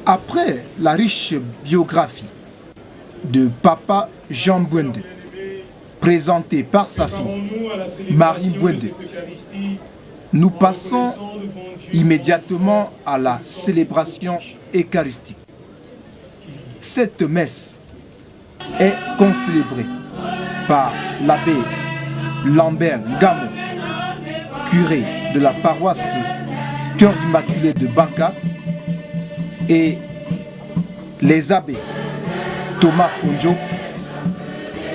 Après la riche biographie de Papa Jean Mbwende, présentée par sa fille Marie Mbwende, nous passons immédiatement à la célébration eucharistique. Cette messe est concélébrée par l'abbé Lambert Ngamo, curé de la paroisse Cœur Immaculé de Banka, et les abbés Thomas Fonjo,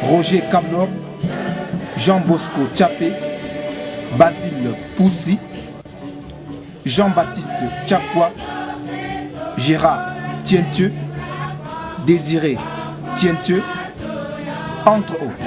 Roger Kamnor, Jean Bosco Tchapé, Basile Poussi, Jean-Baptiste Tchakwa, Gérard Tientieux, Désiré Tientieux, entre autres.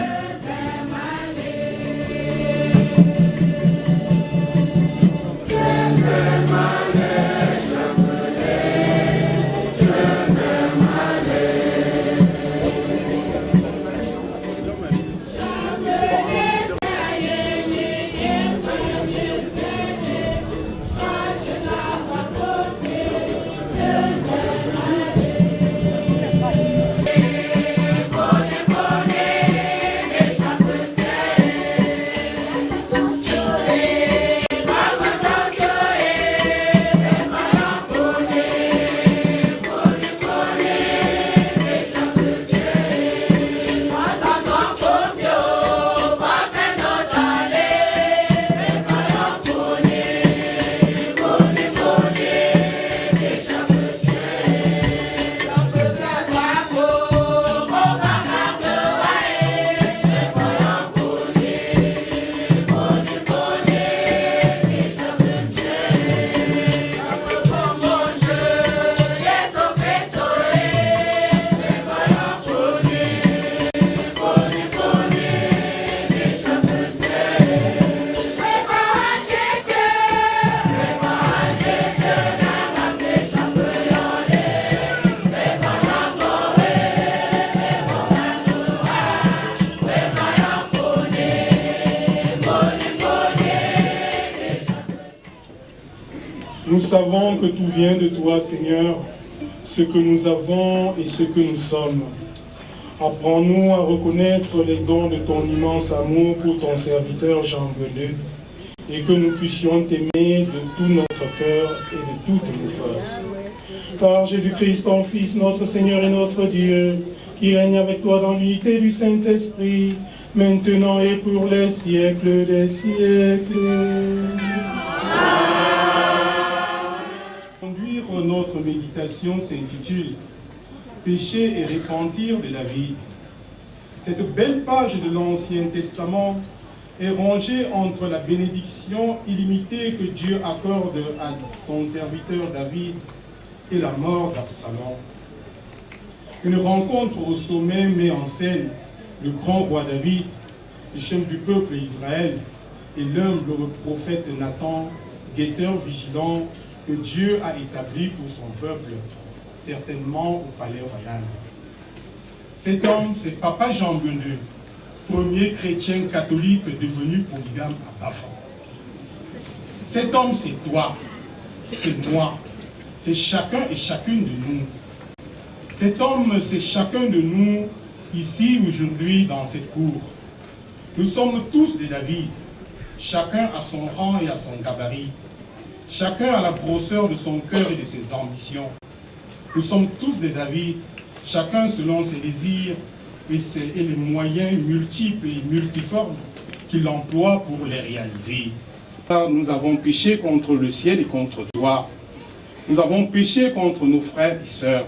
Nous savons que tout vient de toi, Seigneur, ce que nous avons et ce que nous sommes. Apprends-nous à reconnaître les dons de ton immense amour pour ton serviteur Jean Mbwende, et que nous puissions t'aimer de tout notre cœur et de toutes nos forces. Par Jésus-Christ, ton Fils, notre Seigneur et notre Dieu, qui règne avec toi dans l'unité du Saint-Esprit, maintenant et pour les siècles des siècles. Notre méditation s'intitule « Péché et repentir de David ». Cette belle page de l'Ancien Testament est rangée entre la bénédiction illimitée que Dieu accorde à son serviteur David et la mort d'Absalom. Une rencontre au sommet met en scène le grand roi David, le chef du peuple Israël, et l'humble prophète Nathan, guetteur vigilant que Dieu a établi pour son peuple, certainement au palais royal. Cet homme, c'est Papa Jean Mbwende, premier chrétien catholique devenu polygame à Bafang. Cet homme, c'est toi, c'est moi, c'est chacun et chacune de nous. Cet homme, c'est chacun de nous, ici, aujourd'hui, dans cette cour. Nous sommes tous des David, chacun à son rang et à son gabarit. Chacun a la grosseur de son cœur et de ses ambitions. Nous sommes tous des David, chacun selon ses désirs et les moyens multiples et multiformes qu'il emploie pour les réaliser. Car nous avons péché contre le ciel et contre toi. Nous avons péché contre nos frères et sœurs.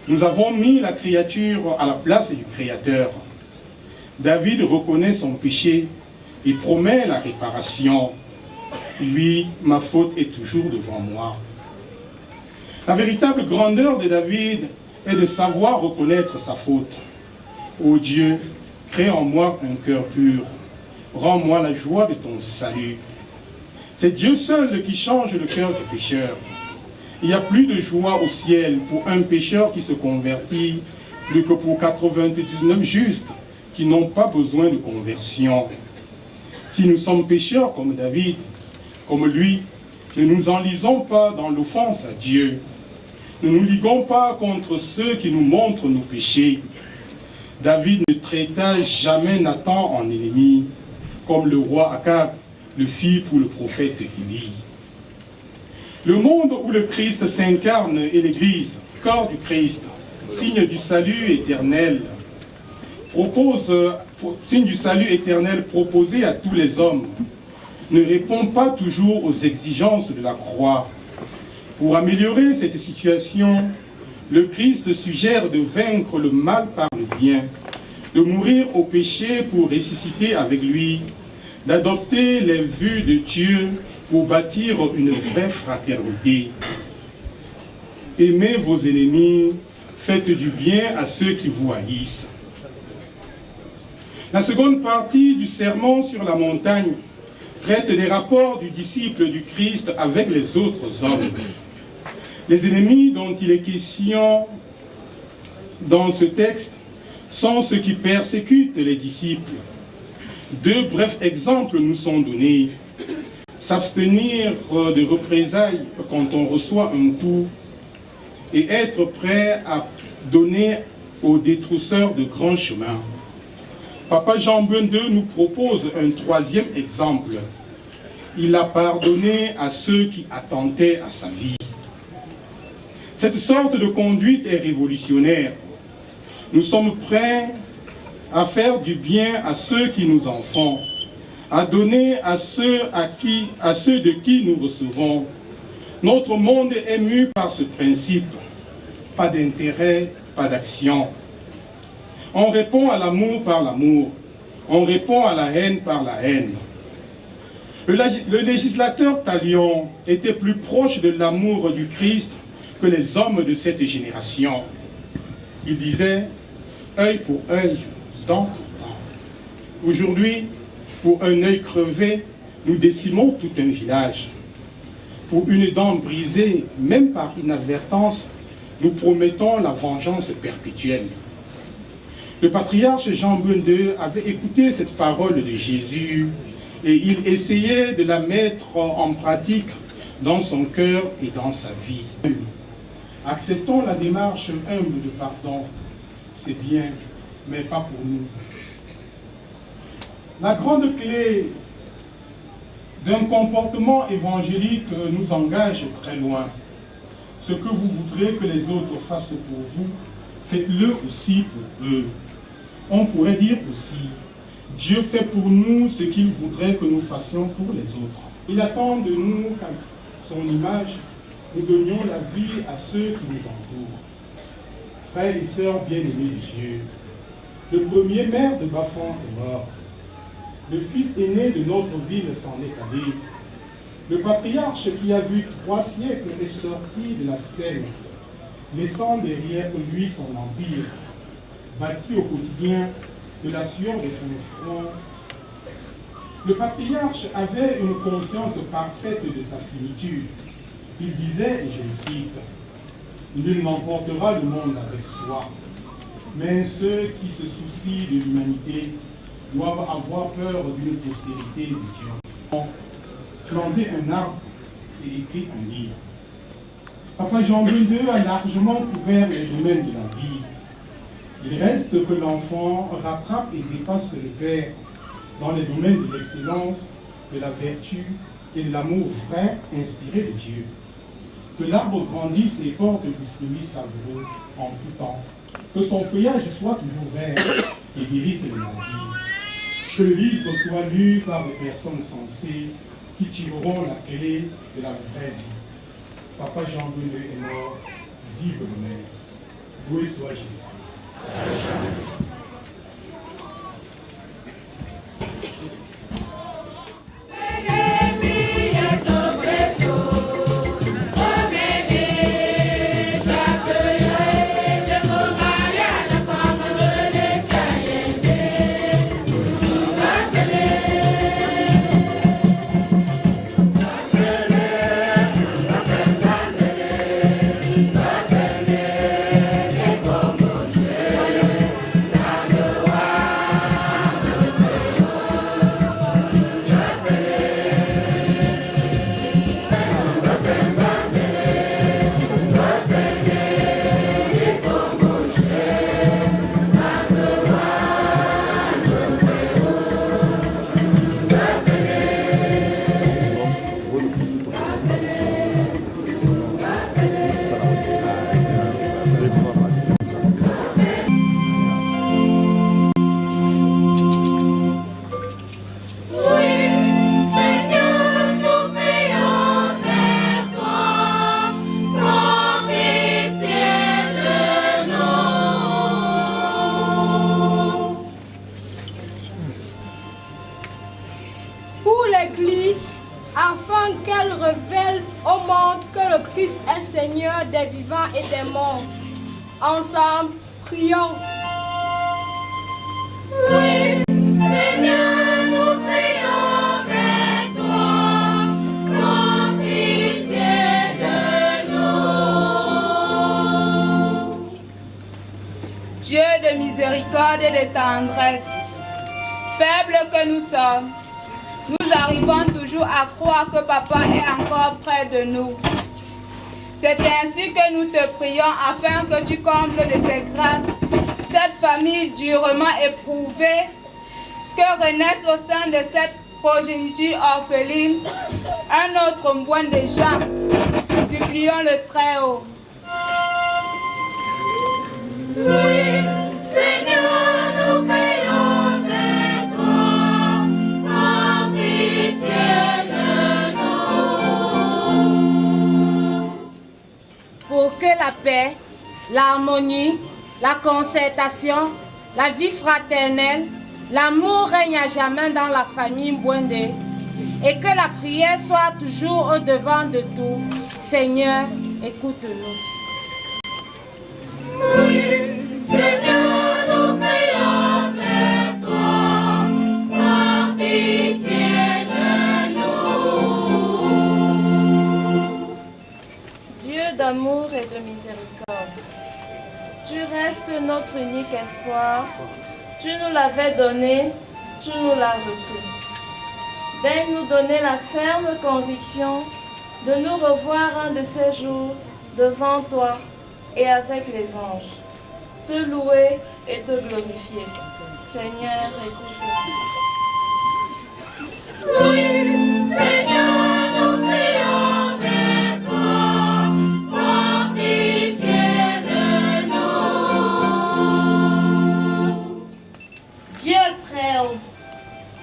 Nous avons mis la créature à la place du Créateur. David reconnaît son péché et promet la réparation. Oui, ma faute est toujours devant moi. La véritable grandeur de David est de savoir reconnaître sa faute. Ô Dieu, crée en moi un cœur pur. Rends-moi la joie de ton salut. C'est Dieu seul qui change le cœur du pécheur. Il n'y a plus de joie au ciel pour un pécheur qui se convertit, plus que pour 99 justes qui n'ont pas besoin de conversion. Si nous sommes pécheurs comme David, comme lui, ne nous enlisons pas dans l'offense à Dieu. Ne nous liguons pas contre ceux qui nous montrent nos péchés. David ne traita jamais Nathan en ennemi, comme le roi Akab le fit pour le prophète Élie. Le monde où le Christ s'incarne est l'Église, corps du Christ, signe du salut éternel, proposé à tous les hommes, ne répond pas toujours aux exigences de la croix. Pour améliorer cette situation, le Christ suggère de vaincre le mal par le bien, de mourir au péché pour ressusciter avec lui, d'adopter les vues de Dieu pour bâtir une vraie fraternité. Aimez vos ennemis, faites du bien à ceux qui vous haïssent. La seconde partie du sermon sur la montagne traite des rapports du disciple du Christ avec les autres hommes. Les ennemis dont il est question dans ce texte sont ceux qui persécutent les disciples. Deux brefs exemples nous sont donnés. S'abstenir de représailles quand on reçoit un coup et être prêt à donner aux détrousseurs de grands chemins. Papa Jean II nous propose un troisième exemple. Il a pardonné à ceux qui attentaient à sa vie. Cette sorte de conduite est révolutionnaire. Nous sommes prêts à faire du bien à ceux qui nous en font, à donner à ceux de qui nous recevons. Notre monde est mu par ce principe. Pas d'intérêt, pas d'action. On répond à l'amour par l'amour. On répond à la haine par la haine. Le législateur Talion était plus proche de l'amour du Christ que les hommes de cette génération. Il disait « œil pour œil, dent pour dent ». Aujourd'hui, pour un œil crevé, nous décimons tout un village. Pour une dent brisée, même par inadvertance, nous promettons la vengeance perpétuelle. Le patriarche Jean II avait écouté cette parole de Jésus et il essayait de la mettre en pratique dans son cœur et dans sa vie. Acceptons la démarche humble de pardon, c'est bien, mais pas pour nous. La grande clé d'un comportement évangélique nous engage très loin. Ce que vous voudrez que les autres fassent pour vous, faites-le aussi pour eux. On pourrait dire aussi, Dieu fait pour nous ce qu'il voudrait que nous fassions pour les autres. Il attend de nous, qu'à son image, nous donnions la vie à ceux qui nous entourent. Frères et sœurs bien-aimés de Dieu, le premier maire de Bafang est mort. Le fils aîné de notre ville s'en est allé. Le patriarche qui a vu 3 siècles est sorti de la scène, laissant derrière lui son empire, bâti au quotidien de la sueur de son front. Le patriarche avait une conscience parfaite de sa finitude. Il disait, et je le cite, « Nul n'emportera le monde avec soi, mais ceux qui se soucient de l'humanité doivent avoir peur d'une postérité de Dieu. » Planter un arbre et écrire un livre. Papa Jean II a largement couvert les domaines de la vie. Il reste que l'enfant rattrape et dépasse le père dans les domaines de l'excellence, de la vertu et de l'amour vrai inspiré de Dieu. Que l'arbre grandisse et porte du fruit savoureux en tout temps. Que son feuillage soit toujours vert et guérisse les maladies. Que le livre soit lu par des personnes sensées qui tireront la clé de la vraie vie. Papa Jean II est mort, vive le maire. Loué soit Jésus-Christ. que le Christ est Seigneur des vivants et des morts. Ensemble, prions. Oui, Seigneur, nous prions vers toi, prends pitié de nous. Dieu de miséricorde et de tendresse, faibles que nous sommes, nous arrivons toujours à croire que Papa est encore près de nous. C'est ainsi que nous te prions afin que tu combles de tes grâces cette famille durement éprouvée, que renaisse au sein de cette progéniture orpheline un autre moine de gens. Supplions le Très-Haut. Oui, Seigneur, nous prions vers toi, prends pitié de nous. Pour que la paix, l'harmonie, la concertation, la vie fraternelle, l'amour règne à jamais dans la famille Mbwende et que la prière soit toujours au devant de tout. Seigneur, écoute-nous. Oui, Seigneur, nous prions vers toi, prends pitié de nous. Dieu d'amour et de miséricorde, tu restes notre unique espoir. Tu nous l'avais donné, tu nous l'as repris. Daigne nous donner la ferme conviction de nous revoir un de ces jours devant toi et avec les anges. Te louer et te glorifier. Seigneur, écoute-nous. Oui, Seigneur, nous prions vers toi, prends pitié de nous. Dieu très haut,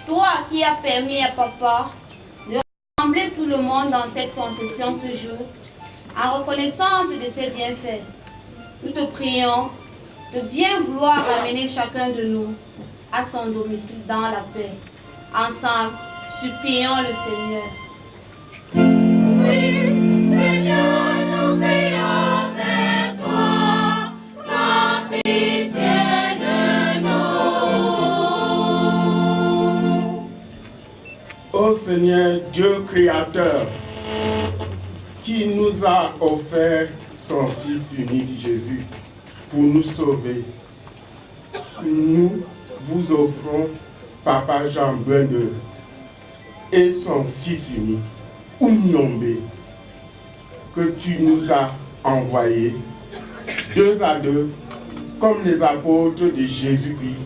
toi qui as permis à Papa de rassembler tout le monde dans cette concession ce jour, en reconnaissance de ses bienfaits, nous te prions de bien vouloir amener chacun de nous à son domicile dans la paix. Ensemble, supplions le Seigneur. Oui, Seigneur, nous prions vers toi, prends pitié de nous. Ô Seigneur Dieu créateur, qui nous a offert son Fils unique Jésus pour nous sauver, nous vous offrons Papa Jean Mbwende et son Fils unique, Oumyombe, que tu nous as envoyés, 2 à 2, comme les apôtres de Jésus-Christ,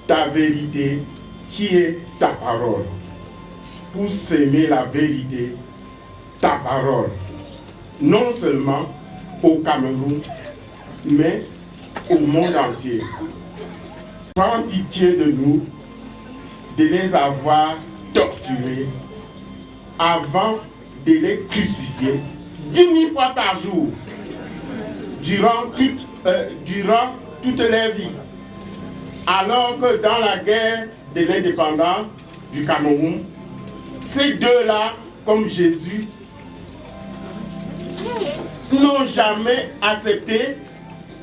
ta vérité qui est ta parole, pour s'aimer la vérité, ta parole, non seulement au Cameroun, mais au monde entier. Prends pitié de nous, de les avoir torturés avant de les crucifier 10 000 fois par jour, durant toute leur vie. Alors que dans la guerre de l'indépendance du Cameroun, ces deux-là, comme Jésus, n'ont jamais accepté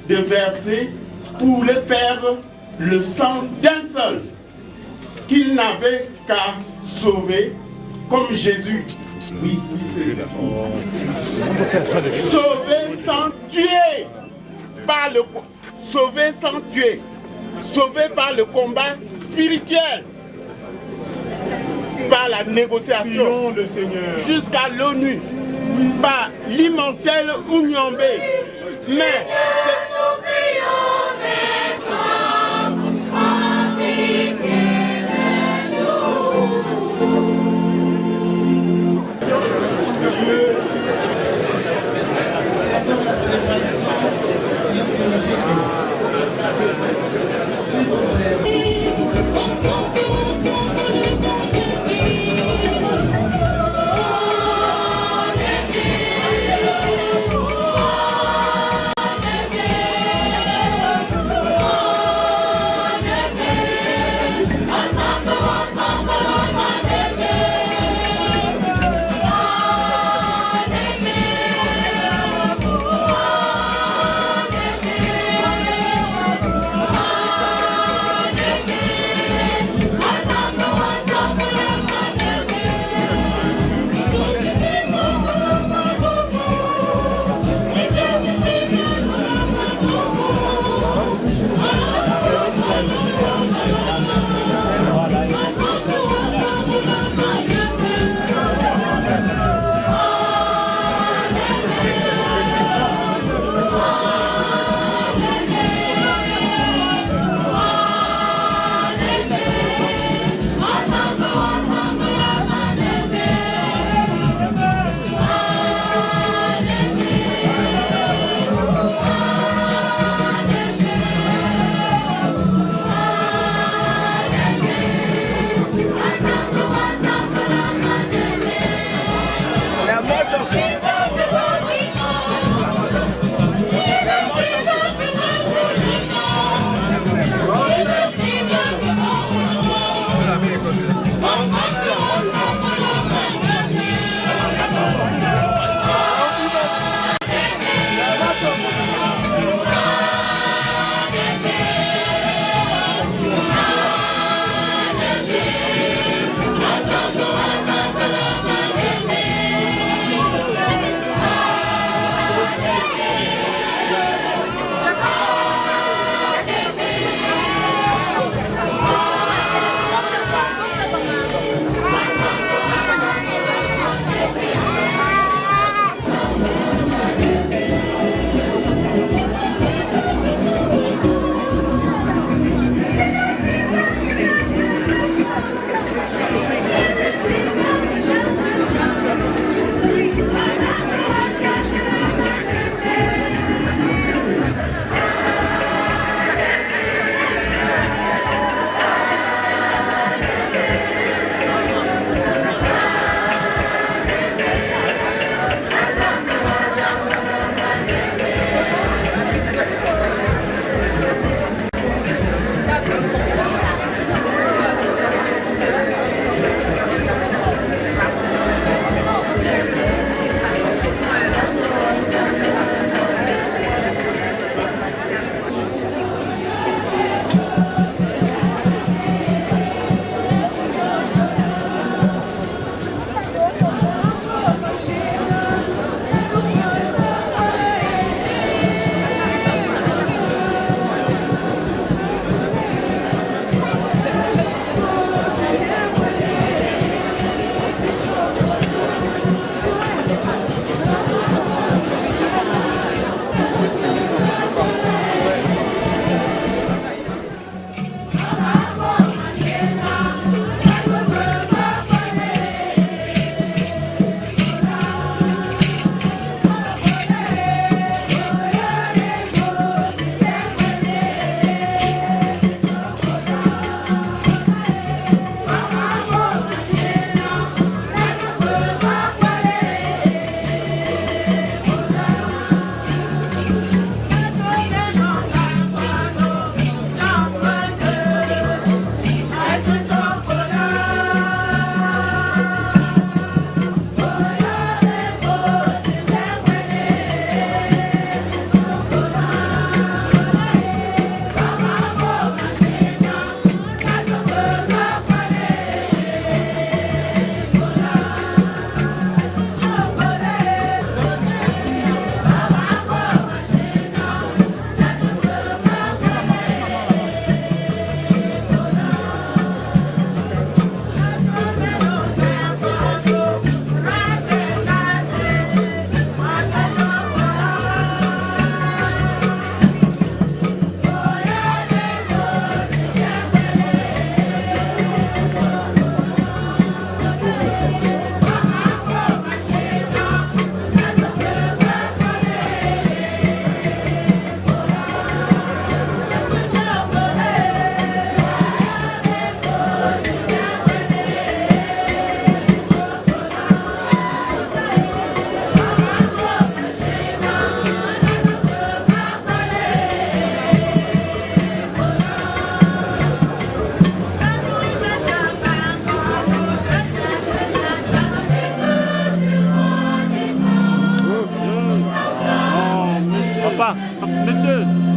de verser pour le perdre le sang d'un seul, qu'ils n'avaient qu'à sauver, comme Jésus. Oui, c'est ça. Sauver sans tuer, sauver sans tuer, sauver par le combat spirituel, par la négociation, jusqu'à l'ONU, par l'immortel Oumyombe. Mais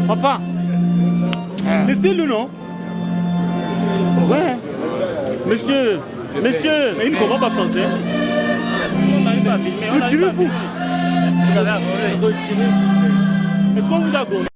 Papa, laissez-le, non? Ouais. Monsieur, monsieur. Mais il ne comprend pas français. On n'arrive pas à filmer. Retirez-vous. Vous avez accordé. Est-ce qu'on vous a accordé?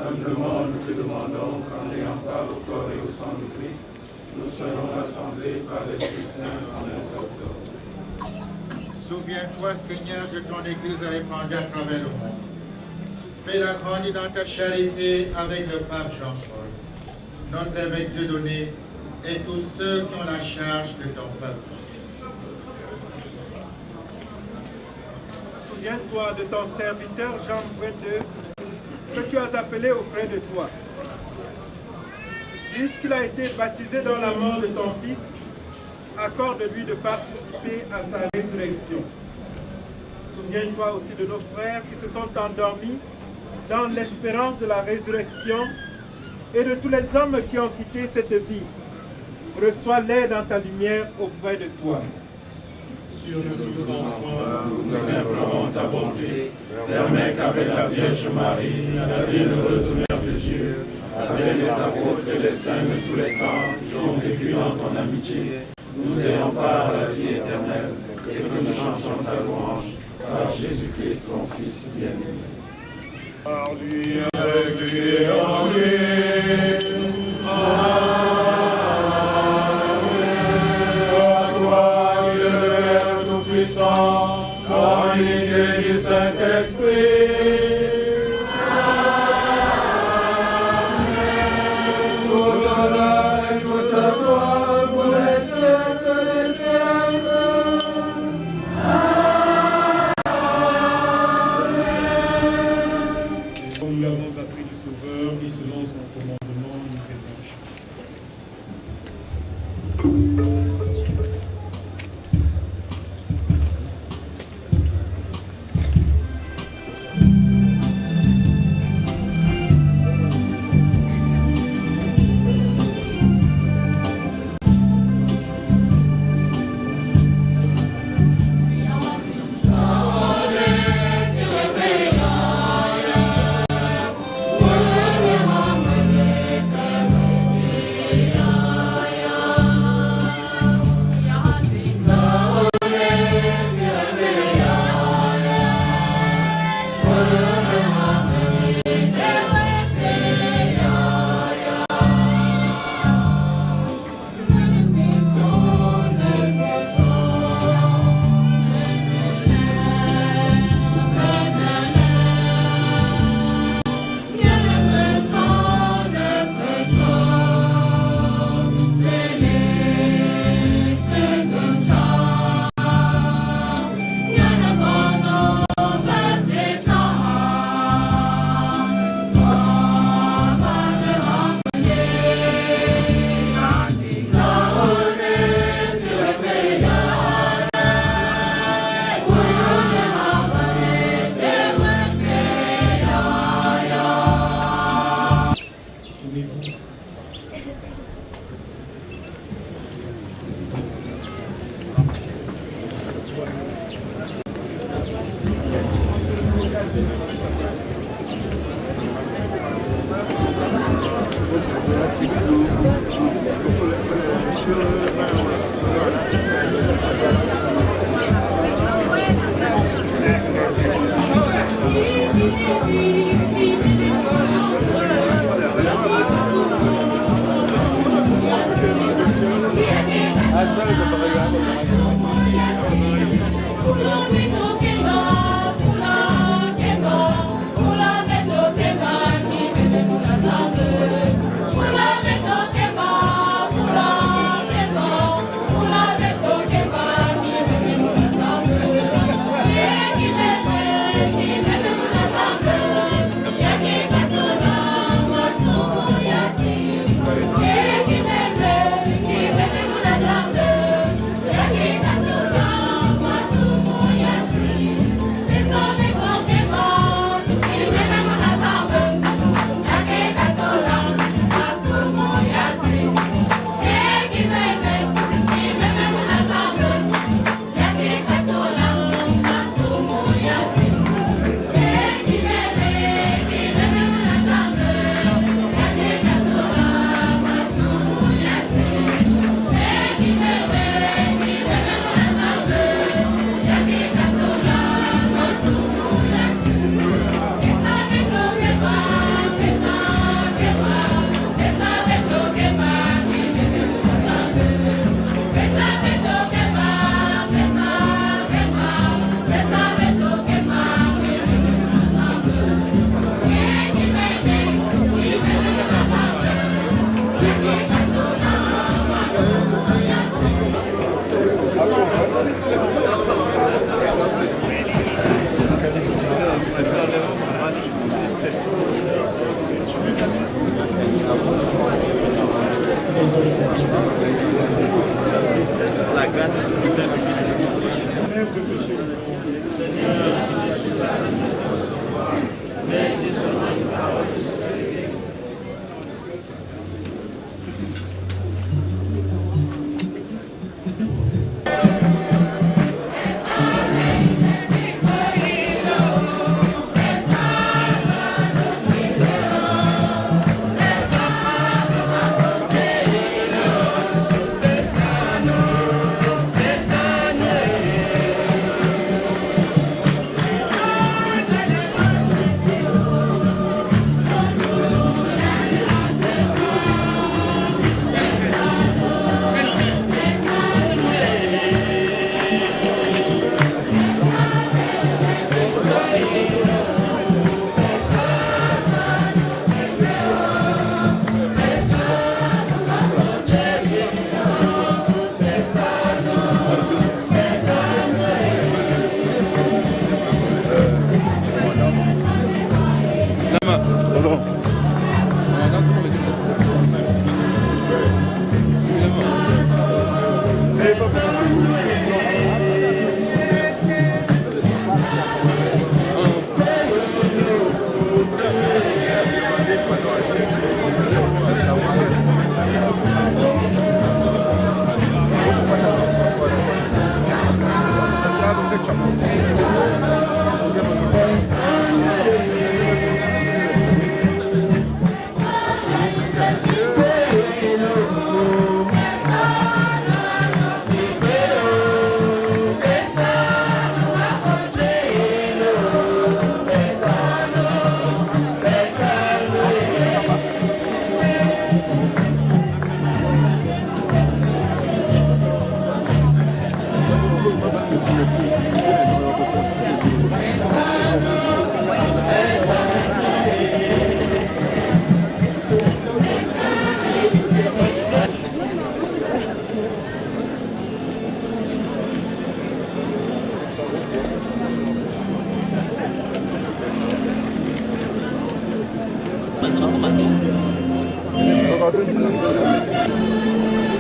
Humblement, nous te demandons qu'en ayant part au corps et au sang de Christ, nous soyons rassemblés par l'Esprit Saint en un seul corps. Souviens-toi, Seigneur, de ton Église répandue à travers le monde. Fais-la grandir dans ta charité avec le pape Jean-Paul, notre évêque Dieudonné et tous ceux qui ont la charge de ton peuple. Souviens-toi de ton serviteur Jean Brendeux, que tu as appelé auprès de toi. Puisqu'il a été baptisé dans la mort de ton Fils, accorde-lui de participer à sa résurrection. Souviens-toi aussi de nos frères qui se sont endormis dans l'espérance de la résurrection et de tous les hommes qui ont quitté cette vie. Reçois-les dans ta lumière auprès de toi. Sur nous tous ensemble, nous implorons ta bonté. Permets qu'avec la Vierge Marie, la bienheureuse Mère de Dieu, avec les apôtres et les saints de tous les temps qui ont vécu dans ton amitié, nous ayons part à la vie éternelle et que nous chantions ta louange par Jésus-Christ, ton Fils bien-aimé. Par lui, avec lui et en lui. Dans l'unité du Saint-Esprit. Tout honneur et toute gloire pour les siècles des siècles. Comme nous l'avons appris du Sauveur et selon son commandement, nous épanchons.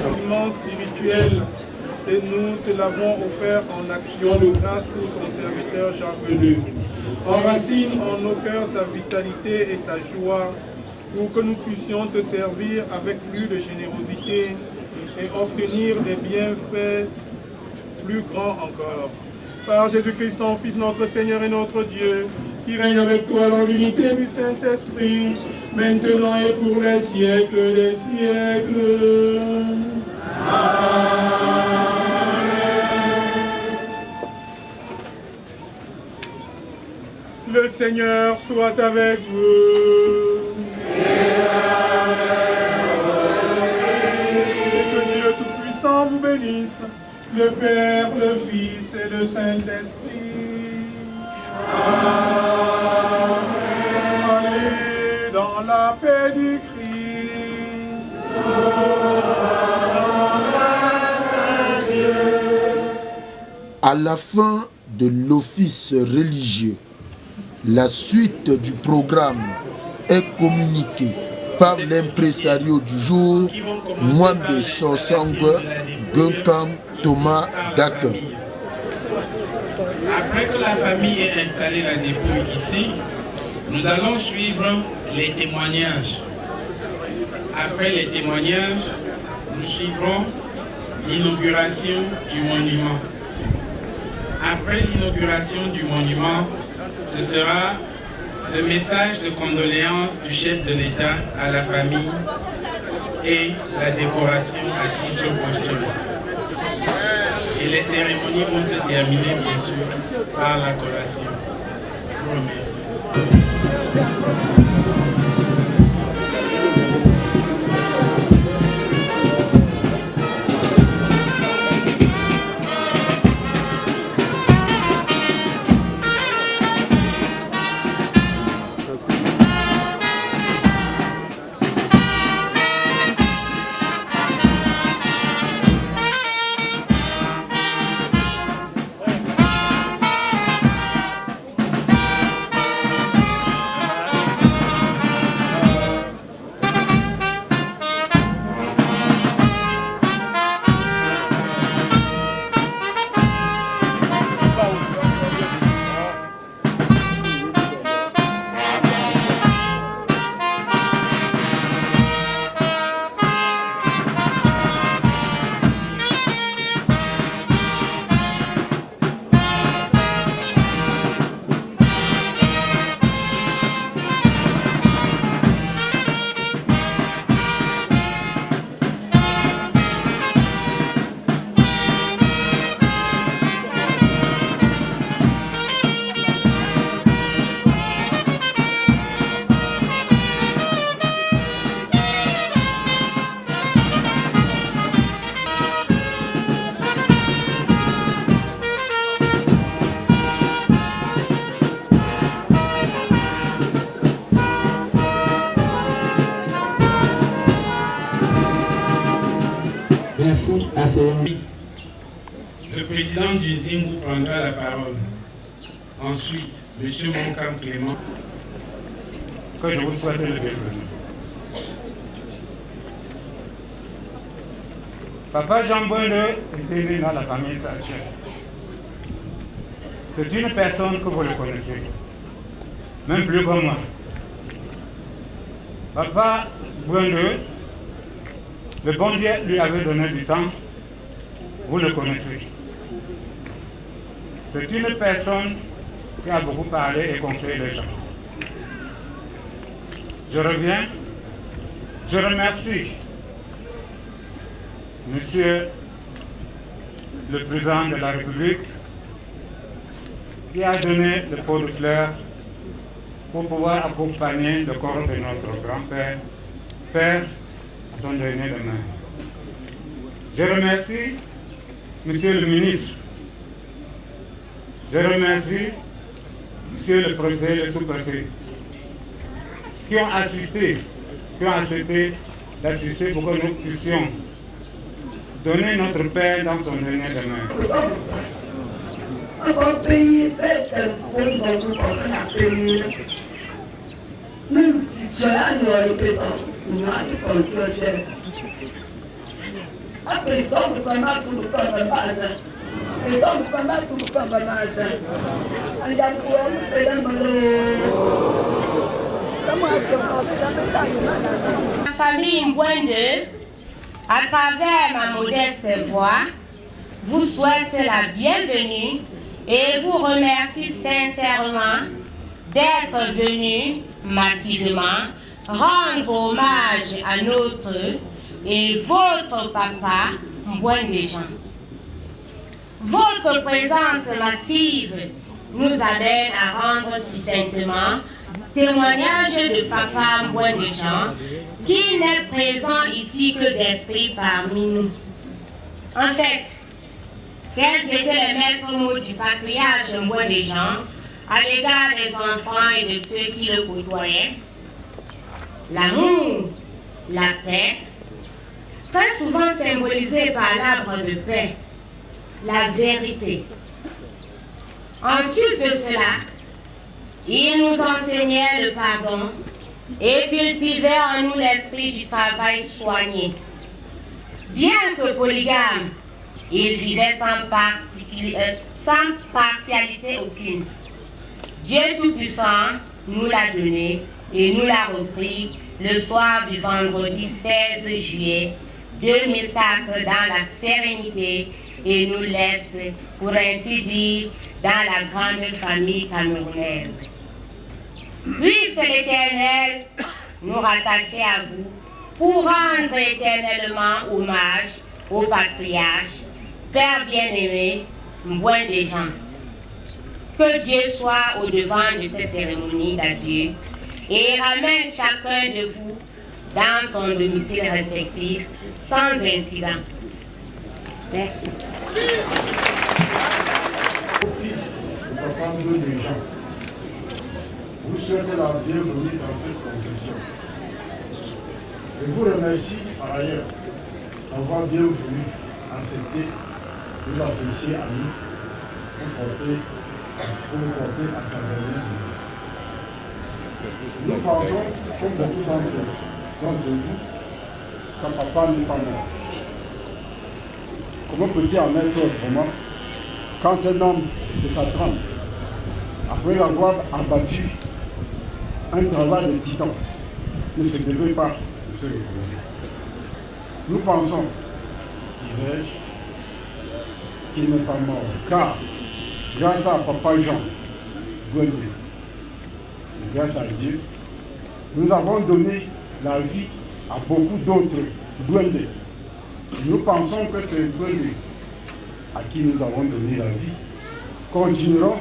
L'aliment spirituel et nous te l'avons offert en action de grâce pour ton serviteur Jean Venu. Enracine en nos cœurs ta vitalité et ta joie pour que nous puissions te servir avec plus de générosité et obtenir des bienfaits plus grands encore. Par Jésus-Christ, ton Fils, notre Seigneur et notre Dieu, qui règne avec toi dans l'unité du Saint-Esprit, maintenant et pour les siècles des siècles. Le Seigneur soit avec vous. Et que Dieu Tout-Puissant vous bénisse, le Père, le Fils et le Saint-Esprit. Allez dans la paix du Christ. À la fin de l'office religieux, la suite du programme est communiquée par l'impresario du jour, Mwambe Sosangwe Gunkam Thomas Dakin. Après que la famille ait installé la dépouille ici, nous allons suivre les témoignages. Après les témoignages, nous suivrons l'inauguration du monument. Après l'inauguration du monument, ce sera le message de condoléances du chef de l'État à la famille et la décoration à titre posthume. Et les cérémonies vont se terminer, bien sûr, par la collation. Je vous remercie. Merci à ces... Le président du Zingu prendra la parole. Ensuite, M. Monkam Clément. Que je vous souhaite le bienvenu. Papa Jean Boyle était né dans la famille Sacher. C'est une personne que vous le connaissez, même plus que moi. Papa Boyle, le bon Dieu lui avait donné du temps, vous le connaissez. C'est une personne qui a beaucoup parlé et conseillé les gens. Je reviens, je remercie Monsieur le Président de la République qui a donné le pot de fleurs pour pouvoir accompagner le corps de notre grand-père, Père, à son dernier demain. Je remercie Monsieur le Ministre. Je remercie Monsieur le Préfet et le Sous-Préfet qui ont assisté, qui ont accepté d'assister pour que nous puissions donner notre Père dans son dernier demain. Notre pays est un bon la paix. Même si La famille Mbwende, à travers ma modeste voix, vous souhaite la bienvenue et vous remercie sincèrement d'être venu massivement rendre hommage à notre et votre papa Mbwende Jean. Votre présence massive nous amène à rendre succinctement témoignage de papa Mbwende Jean, qui n'est présent ici que d'esprit parmi nous. En fait, quels étaient les maîtres mots du patriarche Mbwende Jean à l'égard des enfants et de ceux qui le côtoyaient? L'amour, la paix, très souvent symbolisé par l'arbre de paix, la vérité. En sus de cela, il nous enseignait le pardon et cultivait en nous l'esprit du travail soigné. Bien que polygame, il vivait sans partialité aucune. Dieu Tout-Puissant nous l'a donné et nous l'a repris le soir du vendredi 16 juillet 2004 dans la sérénité et nous laisse, pour ainsi dire, dans la grande famille camerounaise. Puisse l'Éternel nous rattacher à vous pour rendre éternellement hommage au patriarche, Père bien-aimé, Mbwende Jean. Que Dieu soit au devant de ces cérémonies d'adieu et ramène chacun de vous dans son domicile respectif sans incident. Merci. Au fils de papa Mbwende Jean, vous souhaitez la bienvenue dans cette concession. Je vous remercie par ailleurs d'avoir bien voulu accepter de l'associer à nous pour le porter à sa dernière vie. Nous pensons, comme beaucoup d'entre vous, qu'un papa n'est pas mort. Comment peut-il en être autrement quand un homme de sa trempe, après avoir abattu un travail de titan, ne se devait pas de se reposer? Nous pensons, disais-je, qu'il n'est pas mort, car grâce à papa Jean Mbwende et grâce à Dieu, nous avons donné la vie à beaucoup d'autres Mbwende. Nous pensons que ces Mbwende à qui nous avons donné la vie continueront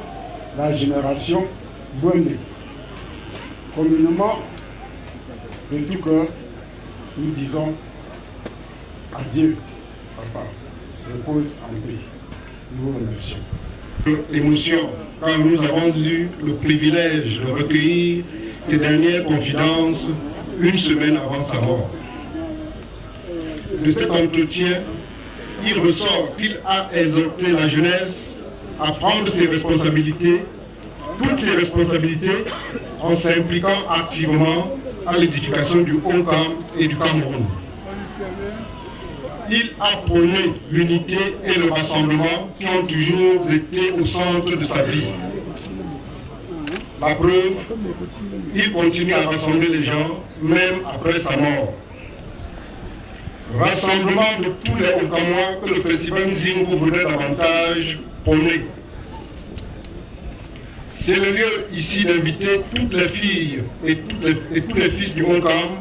la génération Mbwende. Communément, de tout cœur, nous disons adieu, papa, repose en paix. Nous vous remercions. Émotion, quand nous avons eu le privilège de recueillir ces dernières confidences une semaine avant sa mort. De cet entretien, il ressort qu'il a exhorté la jeunesse à prendre ses responsabilités, toutes ses responsabilités, en s'impliquant activement à l'édification du Haut-Cam et du Cameroun. Il a prôné l'unité et le rassemblement qui ont toujours été au centre de sa vie. La preuve, il continue à rassembler les gens, même après sa mort. Rassemblement de tous les Okamois que le festival Nzingu voudrait davantage prôner. C'est le lieu ici d'inviter toutes les filles et tous les fils du Okam,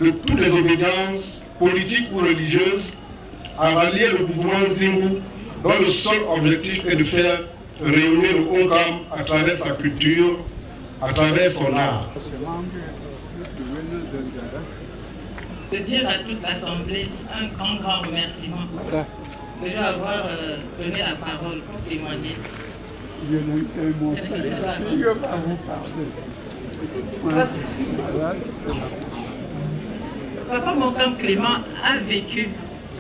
de toutes les obédiences, politiques ou religieuses, à rallier le mouvement Nzingu dont le seul objectif est de faire rayonner le Okam à travers sa culture, à travers son art. De dire à toute l'Assemblée un grand remerciement de lui avoir donné la parole pour témoigner. Je n'aime que mon frère. Je vais vous parler. Papa Mbwende Clément a vécu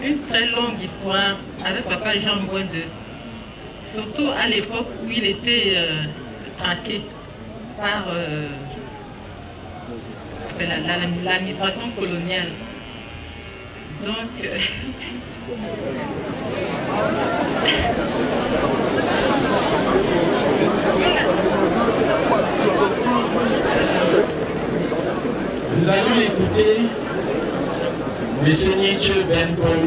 une très longue histoire avec papa Jean Mbwende, surtout à l'époque où il était traqué par l'administration coloniale. Donc, nous allons écouter le Seigneur Ben Paul.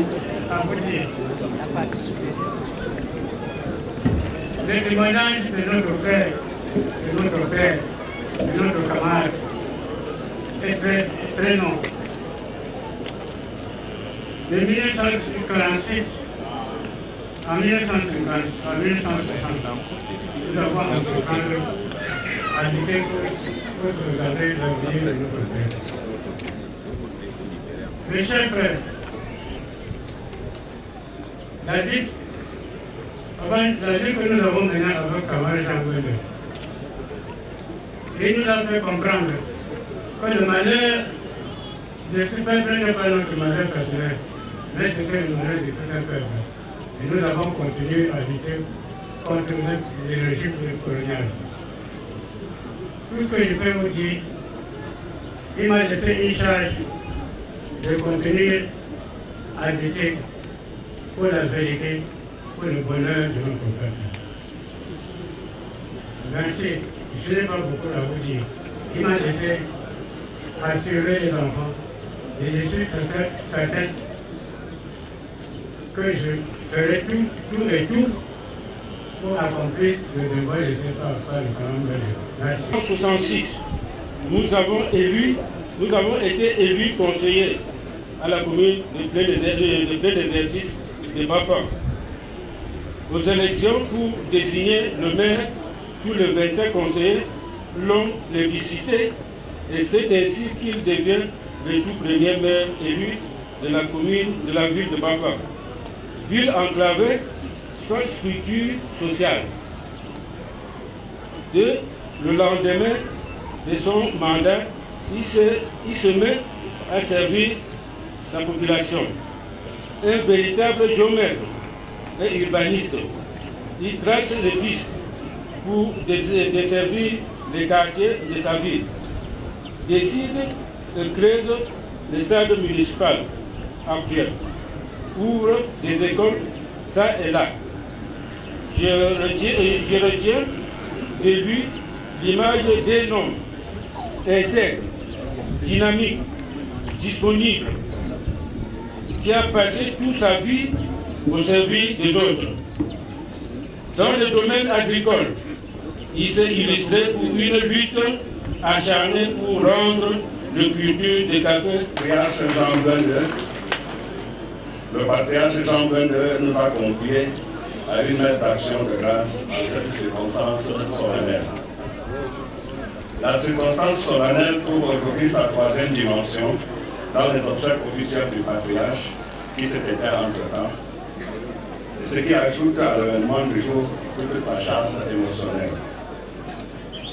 Le témoignage de notre frère, de notre père, de notre camarade est très long. De 1946 à 1960, nous avons entrepris à lutter pour sauvegarder l'avenir de notre pays. Mes chers frères, la lutte que nous avons menée avec camarade Jean Gwende, il nous a fait comprendre que le malheur de ce peuple n'est pas notre malheur personnel, mais c'était le malheur de tout un peuple. Et nous avons continué à lutter contre les régimes coloniales. Tout ce que je peux vous dire, il m'a laissé une charge de continuer à lutter pour la vérité, pour le bonheur de notre peuple. Merci. Je n'ai pas beaucoup à vous dire. Il m'a laissé assurer les enfants. Et je suis certain que je ferai tout pour accomplir le devoir laissé par le camarade. Merci. En 1966, nous avons été élus conseillers à la commune de plein exercice de Bafang. Aux élections pour désigner le maire, tous les 25 conseillers l'ont plébiscité et c'est ainsi qu'il devient le tout premier maire élu de la commune de la ville de Bafang. Ville enclavée sans structure sociale. Le lendemain de son mandat, il se met à servir sa population. Un véritable géomètre et urbaniste, il trace les pistes pour desservir les quartiers de sa ville. Décide de créer le stade municipal actuel, ouvre des écoles ça et là. Je retiens de lui l'image d'un homme intègre, dynamique, disponible, qui a passé toute sa vie au service des autres. Dans le domaine agricole, il s'est illustré pour une lutte acharnée pour rendre le culture des cafés. Le patriarche Jean Gwende nous a conviés à une messe d'action de grâce en cette circonstance solennelle. La circonstance solennelle trouve aujourd'hui sa troisième dimension dans les obsèques officielles du patriarche qui s'est éteint entre-temps, ce qui ajoute à l'événement du jour toute sa charge émotionnelle.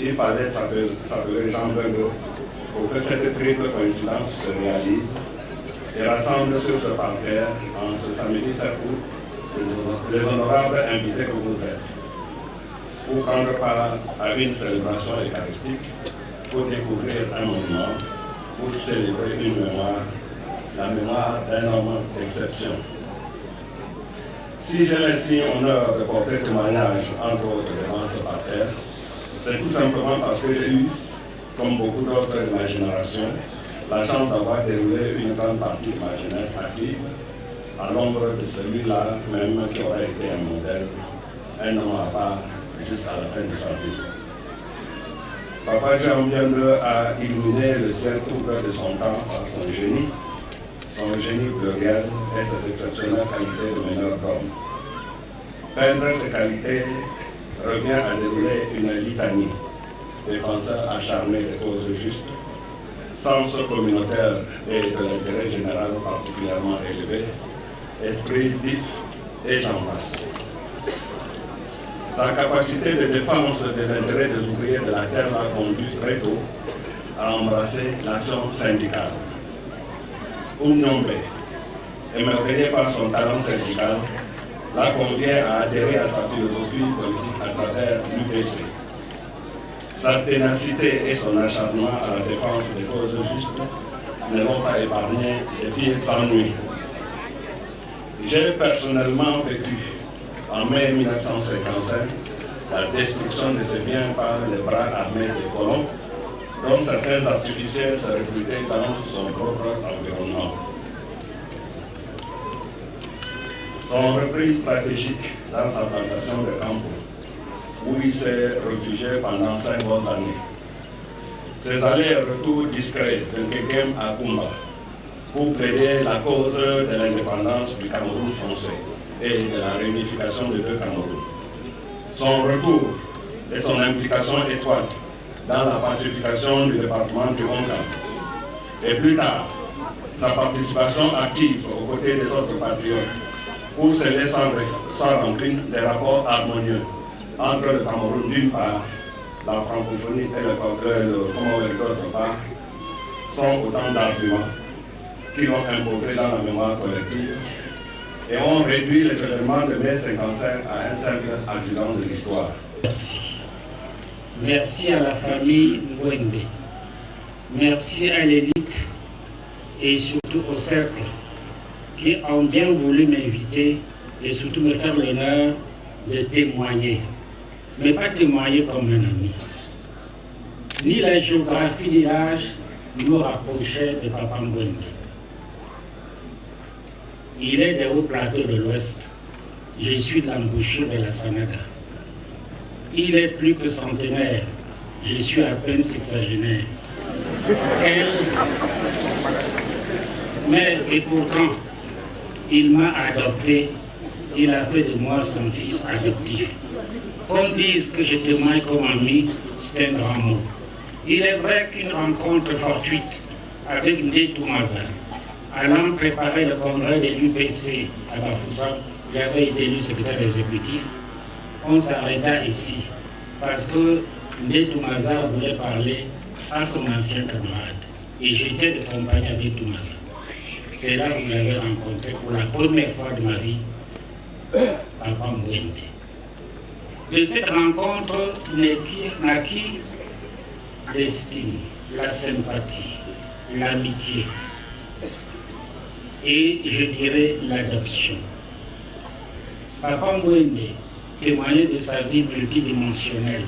Il fallait s'appeler Jean Gwende pour que cette triple coïncidence se réalise et rassemble sur ce parterre en ce samedi 7 août les honorables invités que vous êtes pour prendre part à une célébration eucharistique, pour découvrir un monument, pour célébrer une mémoire, la mémoire d'un homme d'exception. Si j'ai l'insigne honneur de porter témoignage, entre autres, devant ce parterre, c'est tout simplement parce que j'ai eu, comme beaucoup d'autres de ma génération, la chance d'avoir déroulé une grande partie de ma jeunesse active à l'ombre de celui-là même qui aurait été un modèle, un homme à part jusqu'à la fin de sa vie. Papa Jean Gwende a illuminé le ciel tout près de son temps par son génie pluriel et ses exceptionnelles qualités de meneur d'homme. Peindre ces qualités revient à dérouler une litanie, défenseur acharné des causes justes, sens communautaire et de l'intérêt général particulièrement élevé, esprit vif et j'en passe. Sa capacité de défense des intérêts des ouvriers de la terre l'a conduit très tôt à embrasser l'action syndicale. Oumnyombe, émerveillé par son talent syndical, l'a convié à adhérer à sa philosophie politique à travers l'UPC. Sa ténacité et son acharnement à la défense des causes justes ne l'ont pas épargné les pires ennuis. J'ai personnellement vécu en mai 1955 la destruction de ces biens par les bras armés des colons, dont certains artificiels se recrutaient dans son propre environnement. Son reprise stratégique dans sa plantation de Campo, où il s'est réfugié pendant 5 bonnes années. Ses allers-retours discrets de Ngegem à Kumba pour plaider la cause de l'indépendance du Cameroun français et de la réunification des deux Cameroun. Son retour et son implication étroite dans la pacification du département du Hongkong. Et plus tard, sa participation active aux côtés des autres patriotes pour sceller sans rancune des rapports harmonieux entre le Cameroun d'une part, la francophonie et le Commonwealth d'autre part, sont autant d'arguments qui l'ont imposé dans la mémoire collective et ont réduit les événements de mai 55 à un simple accident de l'histoire. Merci. Merci à la famille Mwende. Merci à l'élite et surtout au cercle qui ont bien voulu m'inviter et surtout me faire l'honneur de témoigner. Mais pas témoigner comme un ami. Ni la géographie ni l'âge nous rapprochaient de Papa Mwende. Il est des hauts plateaux de l'Ouest. Je suis de l'embouchure de la Sanaga. Il est plus que centenaire. Je suis à peine sexagénaire. Mais et pourtant, il m'a adopté. Il a fait de moi son fils adoptif. Qu'on dise que je témoigne comme ami, c'est un grand mot. Il est vrai qu'une rencontre fortuite avec Ndé Toumaza, allant préparer le congrès de l'UPC à Bafoussam, j'avais été élu secrétaire exécutif, on s'arrêta ici parce que Ndé Toumaza voulait parler à son ancien camarade et j'étais de compagnie avec Toumaza. C'est là que j'avais rencontré pour la première fois de ma vie Papa Mwende. De cette rencontre naquit l'estime, la sympathie, l'amitié et je dirais l'adoption. Papa Mwende témoignait de sa vie multidimensionnelle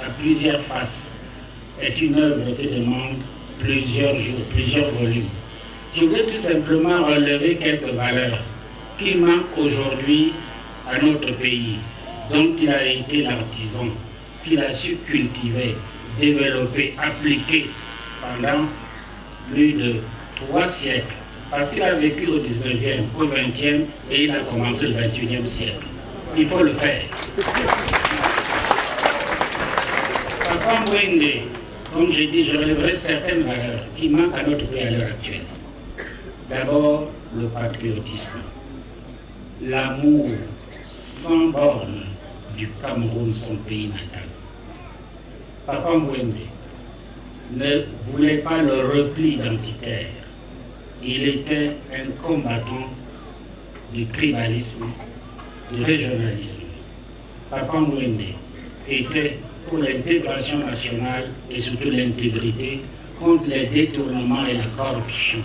à plusieurs faces, est une œuvre qui demande plusieurs jours, plusieurs volumes. Je voudrais tout simplement relever quelques valeurs qui manquent aujourd'hui à notre pays, dont il a été l'artisan, qu'il a su cultiver, développer, appliquer pendant plus de 3 siècles. Parce qu'il a vécu au 19e, au 20e et il a commencé le 21e siècle. Il faut le faire. Papa Mwende, comme j'ai dit, je relèverai certaines valeurs qui manquent à notre pays à l'heure actuelle. D'abord, le patriotisme, l'amour sans borne du Cameroun, son pays natal. Papa Mwende ne voulait pas le repli identitaire. Il était un combattant du tribalisme, du régionalisme. Papa Mwende était pour l'intégration nationale et surtout l'intégrité contre les détournements et la corruption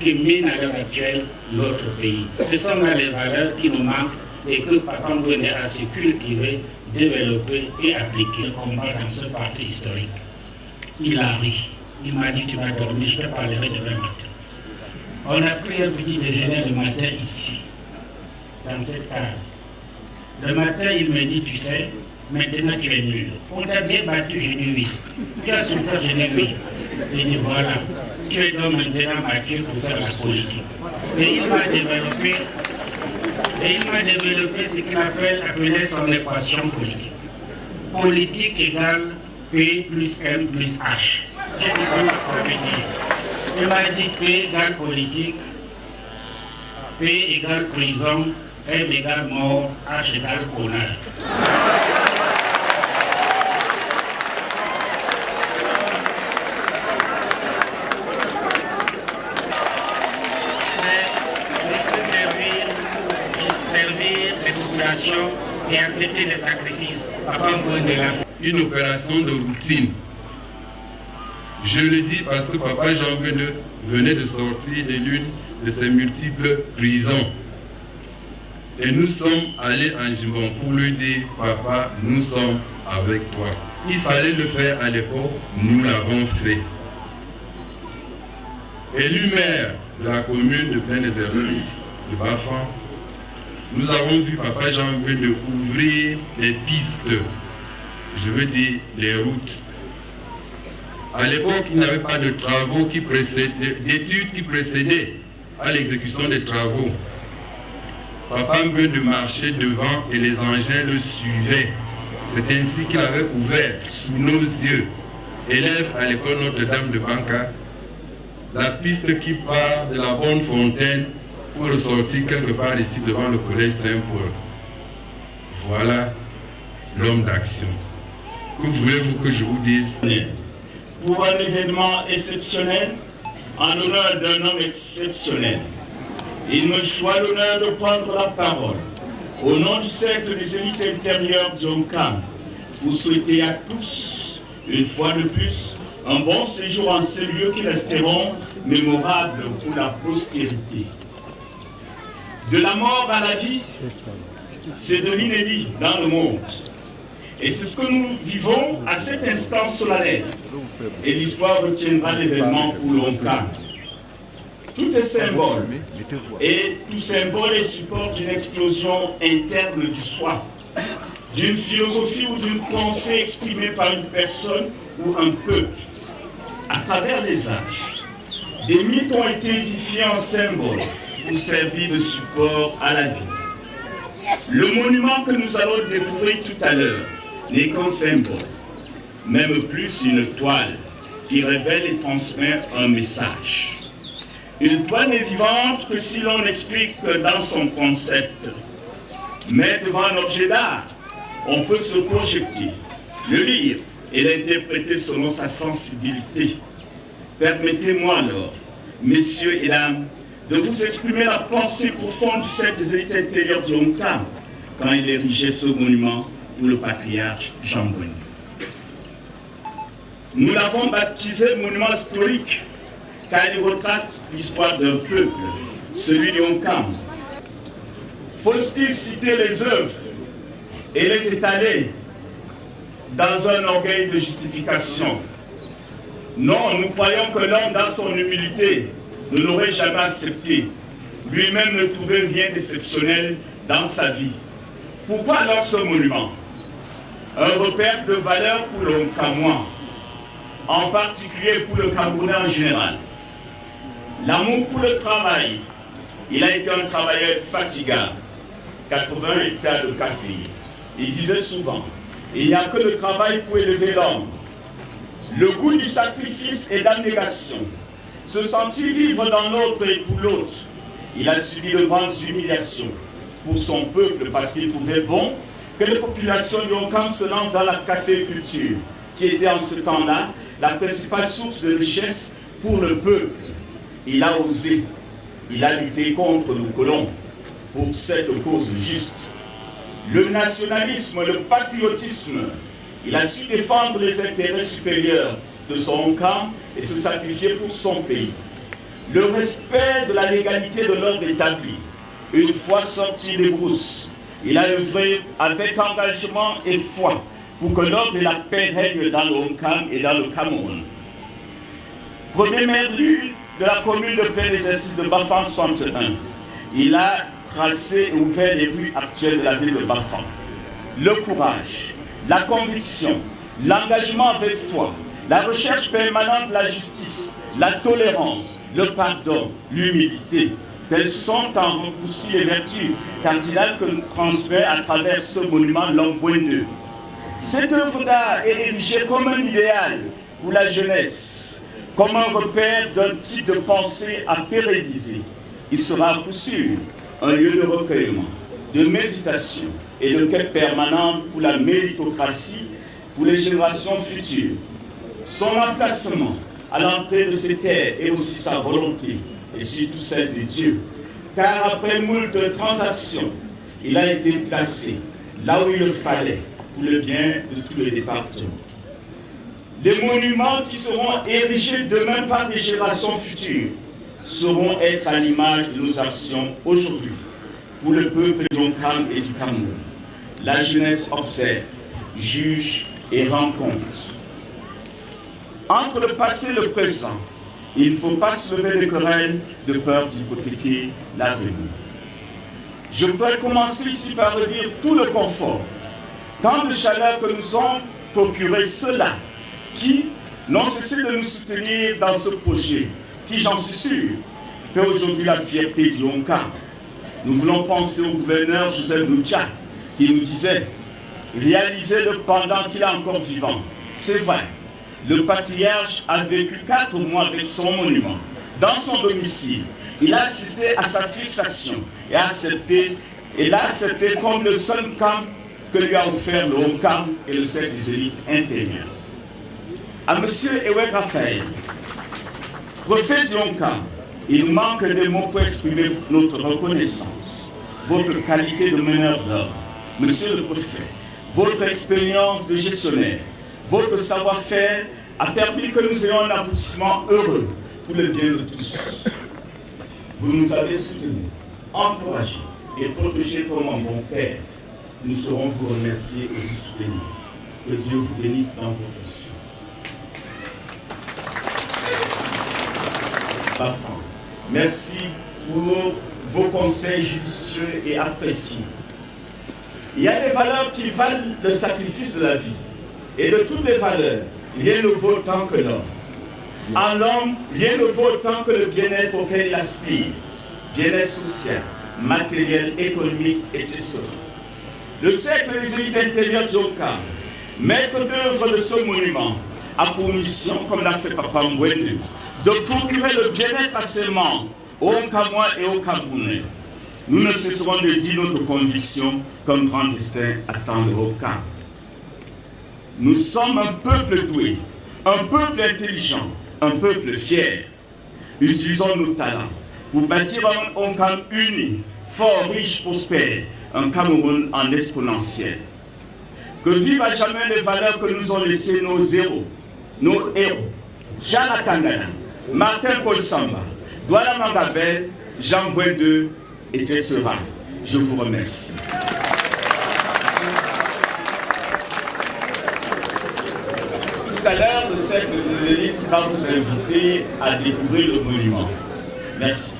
qui minent à l'heure actuelle notre pays. Ce sont là les valeurs qui nous manquent et que Papa Mwende a su cultiver, développer et appliquer le combat dans ce parti historique. Il a ri. Il m'a dit tu vas dormir, je te parlerai demain matin. On a pris un petit déjeuner le matin ici, dans cette case. Le matin, il me dit, tu sais, maintenant tu es mûr. On t'a bien battu, j'ai dit oui. Tu as souffert, j'ai dit oui. J'ai dit voilà, tu es donc maintenant mature pour faire la politique. Et il m'a développé ce qu'il appelait son équation politique. Politique égale P plus M plus H. J'ai dit comment ça veut dire. Il m'a dit P égale politique, P égale prison, M égale mort, H égale honneur. Servir les populations et accepter les sacrifices. Papa Mwende l'a fait. une opération de routine. Je le dis parce que Papa Jean Bende venait de sortir de l'une de ses multiples prisons. Et nous sommes allés en Jimbon pour lui dire, papa, nous sommes avec toi. Il fallait le faire à l'époque, nous l'avons fait. Élu maire de la commune de plein exercice de Bafan, nous avons vu Papa Jean Bende ouvrir les pistes, je veux dire les routes. À l'époque, il n'y avait pas de travaux d'études qui précédaient à l'exécution des travaux. Papa Mbende marchait devant et les engins le suivaient. C'est ainsi qu'il avait ouvert sous nos yeux, élève à l'école Notre-Dame de Banca, la piste qui part de la Bonne Fontaine pour ressortir quelque part ici devant le collège Saint-Paul. Voilà l'homme d'action. Que voulez-vous que je vous dise? Pour un événement exceptionnel, en l'honneur d'un homme exceptionnel, il me choisit l'honneur de prendre la parole au nom du cercle des élites intérieures d'Onkam pour souhaiter à tous, une fois de plus, un bon séjour en ces lieux qui resteront mémorables pour la postérité. De la mort à la vie, c'est de l'inédit dans le monde. Et c'est ce que nous vivons à cet instant solennel. Et l'histoire retiendra l'événement pour longtemps. Tout est symbole. Et tout symbole est support d'une explosion interne du soi, d'une philosophie ou d'une pensée exprimée par une personne ou un peuple. À travers les âges, des mythes ont été édifiés en symboles pour servir de support à la vie. Le monument que nous allons découvrir tout à l'heure n'est qu'un symbole, même plus une toile qui révèle et transmet un message. Une toile n'est vivante que si l'on explique dans son concept. Mais devant un objet d'art, on peut se projeter, le lire et l'interpréter selon sa sensibilité. Permettez-moi alors, messieurs et dames, de vous exprimer la pensée profonde du cercle des élites intérieures de Onkam quand il érigeait ce monument pour le patriarche Jean Bende. Nous l'avons baptisé monument historique car il retrace l'histoire d'un peuple, celui d'Onkam. Faut-il citer les œuvres et les étaler dans un orgueil de justification? Non, nous croyons que l'homme, dans son humilité, ne l'aurait jamais accepté. Lui-même ne trouvait rien d'exceptionnel dans sa vie. Pourquoi alors ce monument? Un repère de valeur pour le Cameroun, en particulier pour le Camerounais en général. L'amour pour le travail. Il a été un travailleur fatigable. 80 hectares de café. Il disait souvent, il n'y a que le travail pour élever l'homme. Le goût du sacrifice et d'abnégation. Se sentir vivre dans l'autre et pour l'autre. Il a subi de grandes humiliations pour son peuple parce qu'il trouvait bon que les populations d'Onkam se lancent dans la caféculture, qui était en ce temps-là la principale source de richesse pour le peuple. Il a osé, il a lutté contre nos colons pour cette cause juste. Le nationalisme, le patriotisme, il a su défendre les intérêts supérieurs de son camp et se sacrifier pour son pays. Le respect de la légalité de l'ordre établi. Une fois sorti des brousses, il a œuvré avec engagement et foi pour que l'ordre et la paix règnent dans le Onkam et dans le Cameroun. Premier maire de la commune de plein exercice de Bafan 61, il a tracé et ouvert les rues actuelles de la ville de Bafan. Le courage, la conviction, l'engagement avec foi, la recherche permanente de la justice, la tolérance, le pardon, l'humilité, telles sont en raccourci les vertus cardinales que nous transmet à travers ce monument Longboindeux. Cette œuvre d'art est érigée comme un idéal pour la jeunesse, comme un repère d'un type de pensée à pérenniser. Il sera à coup sûr un lieu de recueillement, de méditation et de quête permanente pour la méritocratie, pour les générations futures. Son emplacement à l'entrée de ces terres est aussi sa volonté, et surtout celle de Dieu. Car après moult transactions, il a été placé là où il le fallait, pour le bien de tout le département. Les monuments qui seront érigés demain par des générations futures sauront être à l'image de nos actions aujourd'hui pour le peuple d'Onkam et du Cameroun. La jeunesse observe, juge et rend compte. Entre le passé et le présent, il ne faut pas se lever de querelles de peur d'hypothéquer l'avenir. Je voudrais commencer ici par redire tout le confort, tant de chaleur que nous ont procuré ceux-là qui n'ont cessé de nous soutenir dans ce projet, qui, j'en suis sûr, fait aujourd'hui la fierté du Onkam. Nous voulons penser au gouverneur Joseph Lucha, qui nous disait « Réalisez-le pendant qu'il est encore vivant ». C'est vrai, le patriarche a vécu 4 mois avec son monument, dans son domicile. Il a assisté à sa fixation et l'a accepté comme le seul camp que lui a offert le Onkam et le cercle des élites intérieures. À M. Ewek Raphaël, prophète du Onkam, il manque des mots pour exprimer notre reconnaissance, votre qualité de meneur d'ordre. Monsieur le prophète, votre expérience de gestionnaire, votre savoir-faire a permis que nous ayons un aboutissement heureux pour le bien de tous. Vous nous avez soutenus, encouragés et protégés comme un bon père. Nous saurons vous remercier et vous soutenir. Que Dieu vous bénisse dans vos fonctions. Merci pour vos conseils judicieux et appréciés. Il y a des valeurs qui valent le sacrifice de la vie. Et de toutes les valeurs, rien ne vaut autant que l'homme. En l'homme, rien ne vaut autant que le bien-être auquel il aspire. Bien-être social, matériel, économique et social. Le cercle des élites intérieures du Onkam, maître d'œuvre de ce monument, a pour mission, comme l'a fait Papa Mbwende, de procurer le bien-être à ses membres, aux Onkamois et aux Camerounais. Nous ne cesserons de dire notre conviction qu'un grand destin attend le Onkam. Nous sommes un peuple doué, un peuple intelligent, un peuple fier. Utilisons nos talents pour bâtir un Onkam uni, fort, riche, prospère, un Cameroun en exponentiel. Que vivent à jamais les valeurs que nous ont laissées nos héros, Jean Akangana, Martin Paul Samba, Douala Mangabel, Jean Mbwende et Tessera. Je vous remercie. Tout à l'heure, le cercle des élites va vous inviter à découvrir le monument. Merci.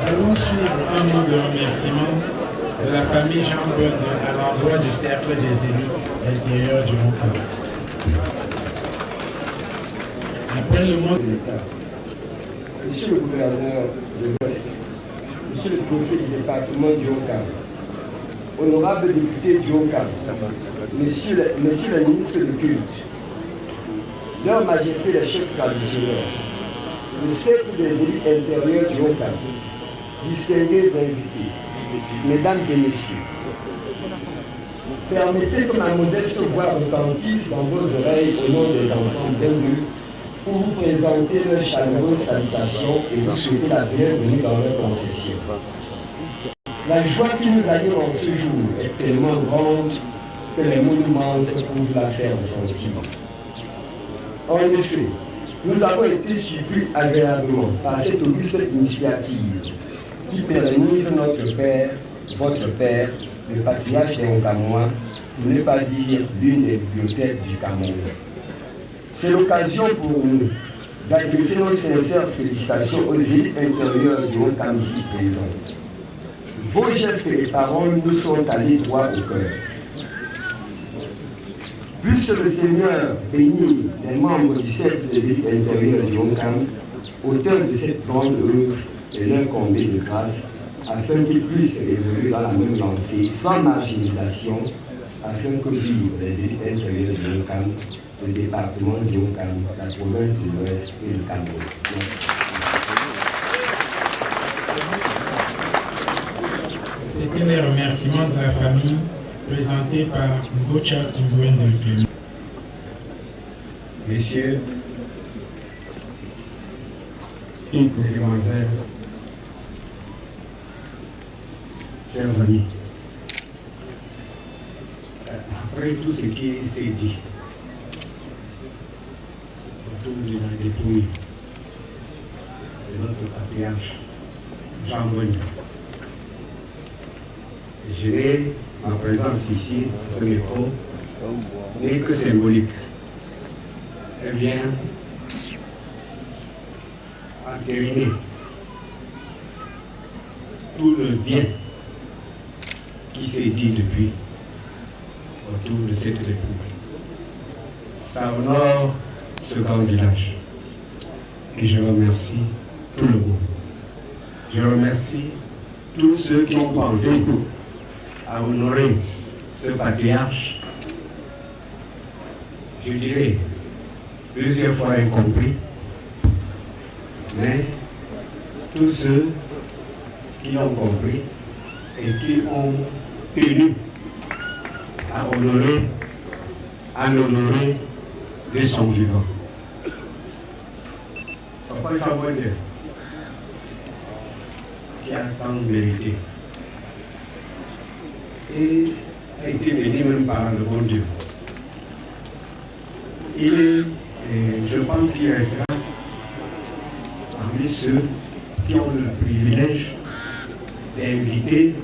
Nous allons suivre un mot de remerciement de la famille Jean Mbwende à l'endroit du cercle des élites intérieures du Onkam. Après le mot de l'État, Monsieur le gouverneur de l'Ouest, Monsieur le préfet du département du Onkam, honorable député du Onkam, Monsieur le ministre de culte, Leur Majesté les chefs traditionnels, le cercle des élites intérieures du Onkam, distingués invités, Mesdames et Messieurs, permettez que ma modeste voix retentisse dans vos oreilles au nom des enfants d'Endu pour vous présenter leurs chaleureuses salutations et vous souhaiter la bienvenue dans leur concession. La joie qui nous anime en ce jour est tellement grande que les monuments peuvent la faire ressentir. En effet, nous avons été surpris agréablement par cette auguste initiative qui pérennise notre père, votre père, le patriarche des Onkamois, pour ne pas dire l'une des bibliothèques du Cameroun. C'est l'occasion pour nous d'adresser nos sincères félicitations aux élites intérieures du Onkam ici présentes. Vos gestes et paroles nous sont allés droit au cœur. Puisse le Seigneur bénir les membres du cercle des élites intérieures du Onkam, auteurs de cette grande œuvre, et leur combler de grâce, afin qu'ils puissent évoluer dans la même lancée, sans marginalisation, afin que vivent les élites intérieures du Onkam, le département du Onkam, la province de l'Ouest et le Cameroun. C'était les remerciements de la famille présentés par Ngocha Mbwende. Messieurs, toutes les demoiselles, chers amis, après tout ce qui s'est dit autour de la dépouille de notre patriarche Jean Bonnet, je n'ai ma présence ici, ce micro, n'est que symbolique. Elle vient entériner tout le bien qui s'est dit depuis autour de cette dépouille. Ça honore ce grand village. Et je remercie tout le monde. Je remercie tous ceux qui ont pensé à honorer ce patriarche, je dirais, plusieurs fois incompris, mais tous ceux qui l'ont compris et qui ont tenu à l'honorer de son vivant. Papa Jean Bonnet, qui a tant mérité, et a été béni même par le bon Dieu. Il est, je pense qu'il restera parmi ceux qui ont le privilège d'inviter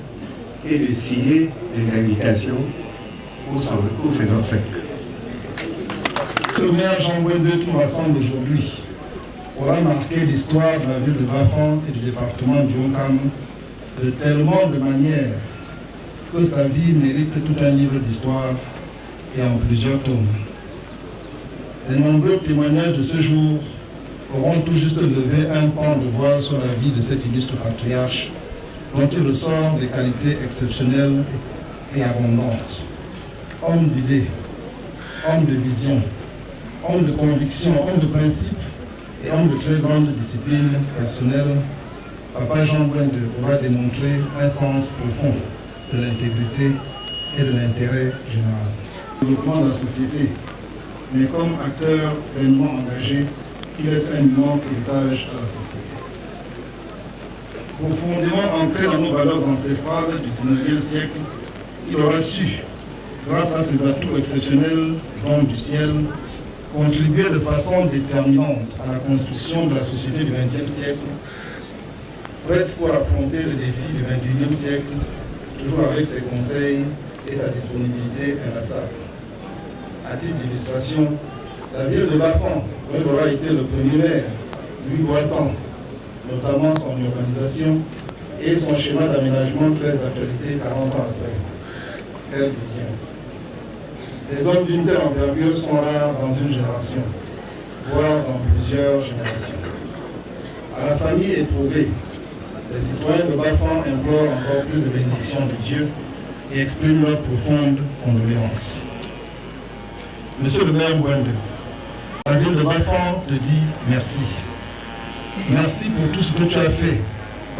et de signer des invitations pour ses obsèques. Le maire Jean Bonnet qui nous rassemble aujourd'hui aura marqué l'histoire de la ville de Bafang et du département du Haut-Kam de tellement de manières que sa vie mérite tout un livre d'histoire et en plusieurs tomes. Les nombreux témoignages de ce jour auront tout juste levé un pan de voile sur la vie de cet illustre patriarche dont il ressort des qualités exceptionnelles et abondantes. Homme d'idées, homme de vision, homme de conviction, homme de principe et homme de très grande discipline personnelle, Papa Jean Bonnet aura démontré un sens profond de l'intégrité et de l'intérêt général. Le développement de la société, mais comme acteur pleinement engagé, qui laisse un immense héritage à la société. Profondément ancré dans nos valeurs ancestrales du XIXe siècle, il aura su, grâce à ses atouts exceptionnels, dons du ciel, contribuer de façon déterminante à la construction de la société du XXe siècle, prête pour affronter le défi du XXIe siècle, toujours avec ses conseils et sa disponibilité inlassable. À titre d'illustration, la ville de Bafang, où il aura été le premier maire, lui doit tant, notamment son urbanisation et son schéma d'aménagement très d'actualité 40 ans après. Quelle vision! Les hommes d'une telle envergure sont rares dans une génération, voire dans plusieurs générations. À la famille éprouvée, les citoyens de Bafang implorent encore plus de bénédictions de Dieu et expriment leurs profondes condoléances. Monsieur le maire Bonnet, la ville de Bafang te dit merci. Merci pour tout ce que tu as fait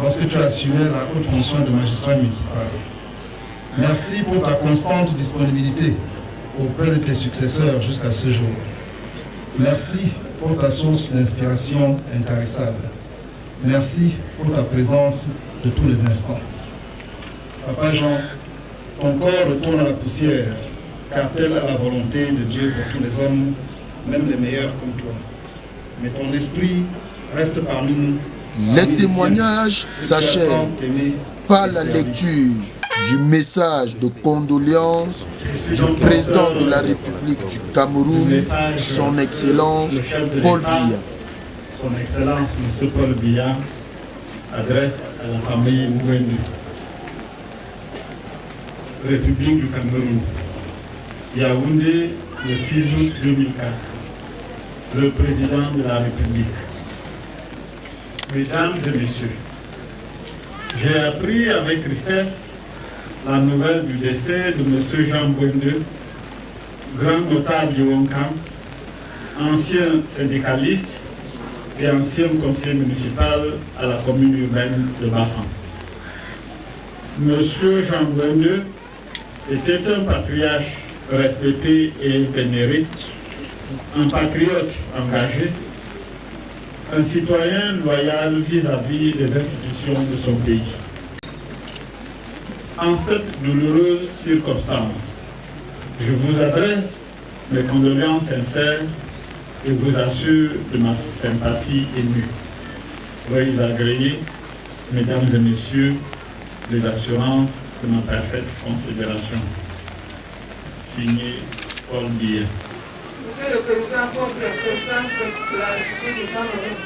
lorsque tu as assumé la haute fonction de magistrat municipal. Merci pour ta constante disponibilité auprès de tes successeurs jusqu'à ce jour. Merci pour ta source d'inspiration intarissable. Merci pour ta présence de tous les instants. Papa Jean, ton corps retourne à la poussière, car telle est la volonté de Dieu pour tous les hommes, même les meilleurs comme toi. Mais ton esprit reste parmi nous. Les témoignages s'achèvent par la lecture du message de condoléances du président de la République du Cameroun, son Excellence Paul Biya. Son Excellence M. Paul Biya adresse à la famille Mouvendu. République du Cameroun, Yaoundé, le 6 août 2004. Le président de la République. Mesdames et messieurs, j'ai appris avec tristesse la nouvelle du décès de M. Jean Bonnet, grand notable du Haut-Kam, ancien syndicaliste et ancien conseiller municipal à la commune urbaine de Bafang. M. Jean Bonnet était un patriarche respecté et vénéré, un patriote engagé, un citoyen loyal vis-à-vis des institutions de son pays. En cette douloureuse circonstance, je vous adresse mes condoléances sincères et vous assure de ma sympathie émue. Veuillez agréer, mesdames et messieurs, les assurances de ma parfaite considération. Signé Paul Biya. Monsieur le Président, pour le Président de la République du Cameroun,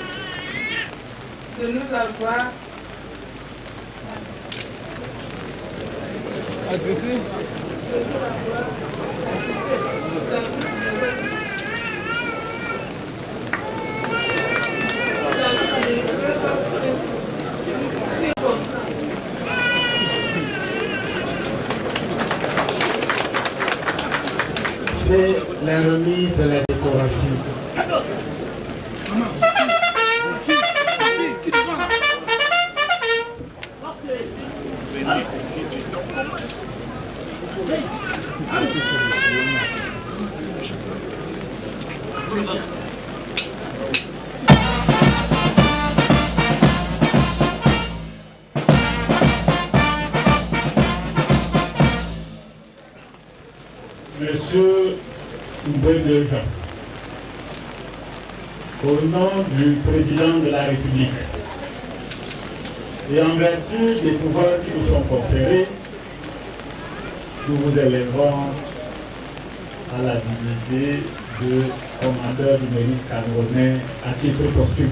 de nous avoir adressé c'est la remise de la décoration. Monsieur Mboué-Deja, au nom du Président de la République et en vertu des pouvoirs qui nous sont conférés, nous vous élèverons à la dignité de commandeur du mérite camerounais à titre posthume.